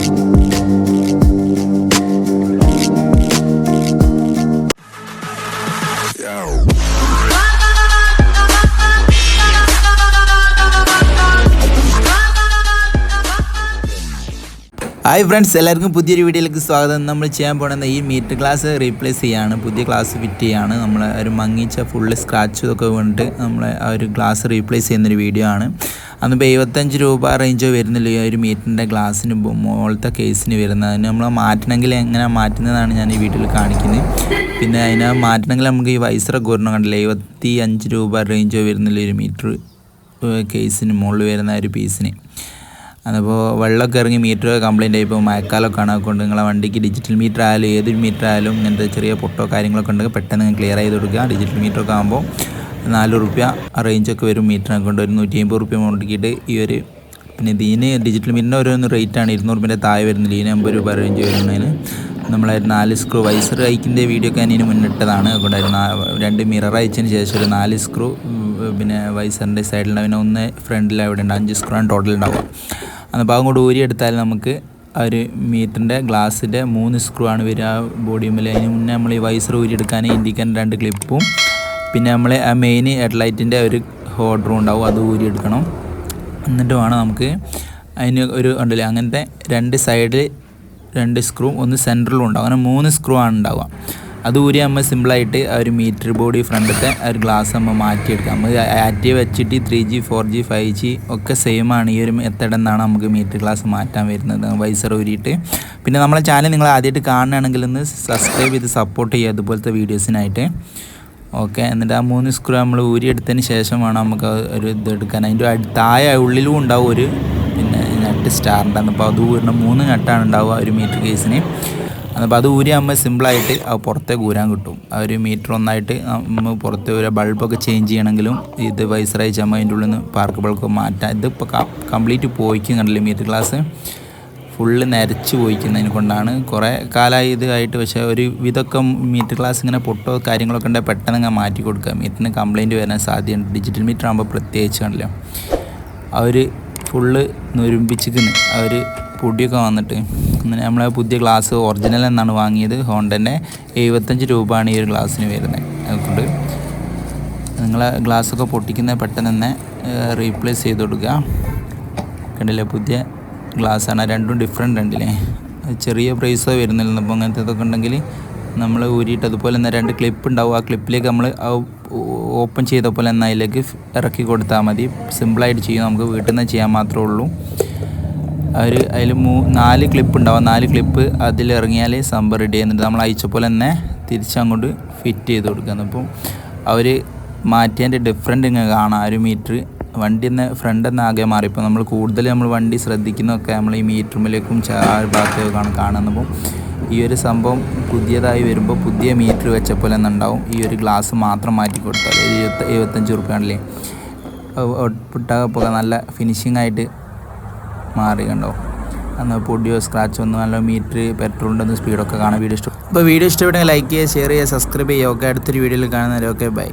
Hi friends, എല്ലാവർക്കും പുതിയൊരു വീഡിയോയിലേക്ക് സ്വാഗതം. നമ്മൾ ചെയ്യാൻ പോകുന്നത് ഈ മീറ്റർ ഗ്ലാസ് റീപ്ലേസ് ചെയ്യാണ്, പുതിയ ഗ്ലാസ് ഫിറ്റ് ചെയ്യാണ്. നമ്മൾ ഒരു മങ്ങിച്ച ഫുള്ള് സ്ക്രാച്ച് ഒക്കെ വീണിട്ട് നമ്മൾ ആ ഒരു ഗ്ലാസ് റീപ്ലേസ് ചെയ്യുന്നൊരു വീഡിയോ ആണ്. അന്നിപ്പോൾ 75 രൂപ റേഞ്ചോ വരുന്നില്ല ഈ ഒരു മീറ്ററിൻ്റെ ഗ്ലാസ്സിന് മുകളിലത്തെ കേസിന് വരുന്നത്. അതിന് നമ്മൾ മാറ്റണമെങ്കിൽ എങ്ങനെ മാറ്റുന്നതാണ് ഞാൻ ഈ വീഡിയോയിൽ കാണിക്കുന്നത്. പിന്നെ അതിനെ മാറ്റണമെങ്കിൽ നമുക്ക് ഈ വൈസറൊക്കെ വരണം, കണ്ടില്ലേ? 75 രൂപ റേഞ്ചോ വരുന്നില്ല ഒരു മീറ്റർ കേസിന് മുകളിൽ വരുന്ന ഒരു പീസിന്. അതിപ്പോൾ വെള്ളമൊക്കെ ഇറങ്ങി മീറ്റർ കംപ്ലയിൻ്റ് ആയിപ്പോൾ മഴക്കാലമൊക്കെ ആണ്. അതുകൊണ്ട് നിങ്ങളെ വണ്ടിക്ക് ഡിജിറ്റൽ മീറ്റർ ആയാലും ഏതൊരു മീറ്റർ ആയാലും ഇങ്ങനത്തെ ചെറിയ പൊട്ടോ കാര്യങ്ങളൊക്കെ ഉണ്ടെങ്കിൽ പെട്ടെന്ന് ക്ലിയർ ചെയ്ത് കൊടുക്കുക. ഡിജിറ്റൽ മീറ്ററൊക്കെ ആകുമ്പോൾ 4 റുപ്യ റേഞ്ചൊക്കെ വരും മീറ്ററിനെ കൊണ്ട്. ഒരു 150 റുപ്യ മുടക്കിയിട്ട് ഈ ഒരു പിന്നെ ഇതിന് ഡിജിറ്റൽ മീറ്ററിൻ്റെ ഓരോന്ന് റേറ്റാണ്. 200 റുപ്യൻ്റെ താഴെ വരുന്നില്ല. ഇതിന് 50 രൂപ റേഞ്ച് വരുന്നതിന് നമ്മൾ 4 സ്ക്രൂ വൈസർ അയക്കിൻ്റെ വീഡിയോ ഒക്കെ അതിന് മുന്നിട്ടതാണ്. അതുകൊണ്ടായിരുന്നു 2 മിറർ അയച്ചതിന് ശേഷം ഒരു 4 സ്ക്രൂ പിന്നെ വൈസറിൻ്റെ സൈഡിൽ പിന്നെ ഒന്ന് ഫ്രണ്ടിൽ അവിടെ ഉണ്ട്. 5 സ്ക്രൂ ആണ് ടോട്ടൽ ഉണ്ടാവുക. അപ്പോൾ അങ്ങോട്ട് ഊരിയെടുത്താൽ നമുക്ക് ആ ഒരു മീറ്ററിൻ്റെ ഗ്ലാസിൻ്റെ 3 സ്ക്രൂ ആണ് വരിക ബോഡിയുമ്മിൽ. അതിന് മുന്നേ നമ്മൾ ഈ വൈസർ ഊരിയെടുക്കാൻ ഇൻഡിക്കേറ്റർ 2 ക്ലിപ്പും പിന്നെ നമ്മൾ ആ മെയിൻ ഹെഡ്ലൈറ്റിൻ്റെ ഒരു ഹോൾഡറും ഉണ്ടാവും, അത് ഊരിയെടുക്കണം. എന്നിട്ട് വേണം നമുക്ക് അതിന് ഒരു ഉണ്ടല്ലേ അങ്ങനത്തെ 2 സൈഡിൽ 2 സ്ക്രൂ, ഒന്ന് സെൻറ്ററിലും ഉണ്ടാവും. അങ്ങനെ 3 സ്ക്രൂ ആണ് ഉണ്ടാവുക. അത് ഊരി നമ്മൾ സിമ്പിളായിട്ട് ആ ഒരു മീറ്റർ ബോഡി ഫ്രണ്ടത്തെ ആ ഒരു ഗ്ലാസ് നമ്മൾ മാറ്റിയെടുക്കാം. നമ്മൾ ആക്റ്റീവ് വെച്ചിട്ട് 3G 4G 5G ഒക്കെ സെയിം ആണ്. ഈ ഒരു മെത്തേഡ് എന്നാണ് നമുക്ക് മീറ്റർ ഗ്ലാസ് മാറ്റാൻ വരുന്നത് വൈസർ ഊരിയിട്ട്. പിന്നെ നമ്മളെ ചാനൽ നിങ്ങൾ ആദ്യമായിട്ട് കാണുകയാണെങ്കിൽ ഒന്ന് സബ്സ്ക്രൈബ് ചെയ്ത് സപ്പോർട്ട് ചെയ്യുക അതുപോലത്തെ വീഡിയോസിനായിട്ട്. ഓക്കെ, എന്നിട്ട് ആ 3 സ്ക്രൂ നമ്മൾ ഊരിയെടുത്തതിന് ശേഷം വേണം നമുക്ക് ഒരു ഇതെടുക്കാൻ. അതിൻ്റെ താഴെ ഉള്ളിലും ഉണ്ടാവും ഒരു പിന്നെ നട്ട് സ്റ്റാറിൻ്റെ. അപ്പോൾ അത് ഊരിന 3 നട്ടാണ് ഉണ്ടാവുക ഒരു മീറ്റർ കേസിന്. അപ്പോൾ അത് ഊരിയാകുമ്പോൾ സിമ്പിളായിട്ട് അത് പുറത്തേക്ക് ഊരാൻ കിട്ടും. ആ ഒരു മീറ്റർ ഒന്നായിട്ട് നമ്മൾ പുറത്തെ ഒരു ബൾബൊക്കെ ചേഞ്ച് ചെയ്യണമെങ്കിലും ഇത് വൈസർ അയച്ചാൽ അതിൻ്റെ ഉള്ളിൽ നിന്ന് പാർക്ക് ബൾബൊക്കെ മാറ്റാം. ഇതിപ്പോൾ കംപ്ലീറ്റ് പോയിക്കും കണ്ടില്ലേ, മീറ്റർ ഗ്ലാസ് ഫുള്ള് നരച്ച് പോയിക്കുന്നതിനെ കൊണ്ടാണ്. കുറേ കാലമായി ഇതായിട്ട്. പക്ഷേ ഒരു വിധമൊക്കെ മീറ്റർ ഗ്ലാസ് ഇങ്ങനെ പൊട്ടോ കാര്യങ്ങളൊക്കെ ഉണ്ടെങ്കിൽ പെട്ടെന്ന് ഇങ്ങനെ മാറ്റി കൊടുക്കുക. മീറ്ററിന് കംപ്ലയിൻറ്റ് വരാൻ സാധ്യതയുണ്ട്. ഡിജിറ്റൽ മീറ്റർ ആകുമ്പോൾ പ്രത്യേകിച്ച് കണ്ടില്ല, അവർ ഫുള്ള് നുരുമ്പിച്ചിരിക്കുന്നു. അവർ പൊടിയൊക്കെ വന്നിട്ട് അങ്ങനെ നമ്മളെ പുതിയ ഗ്ലാസ് ഒറിജിനൽ എന്നാണ് വാങ്ങിയത്. ഹോണ്ടൻ്റെ 75 രൂപയാണ് ഈ ഒരു ഗ്ലാസ്സിന് വരുന്നത്. അതുകൊണ്ട് നിങ്ങളെ ഗ്ലാസ്സൊക്കെ പൊട്ടിക്കുന്നത് പെട്ടെന്ന് തന്നെ റീപ്ലേസ് ചെയ്ത് കൊടുക്കുക. കണ്ടില്ലേ, പുതിയ ഗ്ലാസ്സാണ്. രണ്ടും ഡിഫറെൻ്റ് ഉണ്ടല്ലേ, ചെറിയ പ്രൈസോ വരുന്നില്ല. അപ്പോൾ അങ്ങനത്തെ ഇതൊക്കെ ഉണ്ടെങ്കിൽ നമ്മൾ ഊരിയിട്ട് അതുപോലെ തന്നെ 2 ക്ലിപ്പ് ഉണ്ടാവും. ആ ക്ലിപ്പിലേക്ക് നമ്മൾ ഓപ്പൺ ചെയ്ത പോലെ തന്നെ അതിലേക്ക് ഇറക്കി കൊടുത്താൽ മതി. സിമ്പിളായിട്ട് ചെയ്യും, നമുക്ക് വീട്ടിൽ നിന്ന് ചെയ്യാൻ മാത്രമേ ഉള്ളൂ. അതിൽ 4 ക്ലിപ്പ് ഉണ്ടാവും. 4 ക്ലിപ്പ് അതിലിറങ്ങിയാൽ സംഭവം റെഡി ചെയ്യുന്നുണ്ട്. നമ്മൾ അയച്ച പോലെ തന്നെ തിരിച്ചങ്ങോട്ട് ഫിറ്റ് ചെയ്ത് കൊടുക്കുന്നത്. അപ്പം അവർ മാറ്റിയതിൻ്റെ ഡിഫറെൻ്റ് ഇങ്ങനെ കാണാം. ഒരു മീറ്റർ വണ്ടി എന്ന് ഫ്രണ്ട് എന്ന് ആകെ മാറിയപ്പോൾ നമ്മൾ കൂടുതൽ നമ്മൾ വണ്ടി ശ്രദ്ധിക്കുന്നതൊക്കെ നമ്മൾ ഈ മീറ്ററുമ്പിലേക്കും ഭാഗത്തേക്കാണ് കാണുന്നപ്പോൾ ഈ ഒരു സംഭവം പുതിയതായി വരുമ്പോൾ പുതിയ മീറ്റർ വെച്ച പോലെ തന്നെ ഉണ്ടാവും. ഈ ഒരു ഗ്ലാസ് മാത്രം മാറ്റി കൊടുത്താൽ 75 റുപ്യാണല്ലേ. ഒട്ടാകപ്പോൾ നല്ല ഫിനിഷിംഗ് ആയിട്ട് മാറി കണ്ടോ. എന്നാൽ പൊടിയോ സ്ക്രാച്ചോ ഒന്നും നല്ല മീറ്റർ പെട്രോളിൻ്റെ ഒന്ന് സ്പീഡൊക്കെ കാണാൻ വീഡിയോ ഇഷ്ടം. അപ്പോൾ വീഡിയോ ഇഷ്ടപ്പെട്ടെങ്കിൽ ലൈക്ക് ചെയ്യുക, ഷെയർ ചെയ്യുക, സബ്സ്ക്രൈബ് ചെയ്യുക. ഓക്കെ, അടുത്തൊരു വീഡിയോയിൽ കാണുന്നവരെ ഓക്കെ, ബൈ.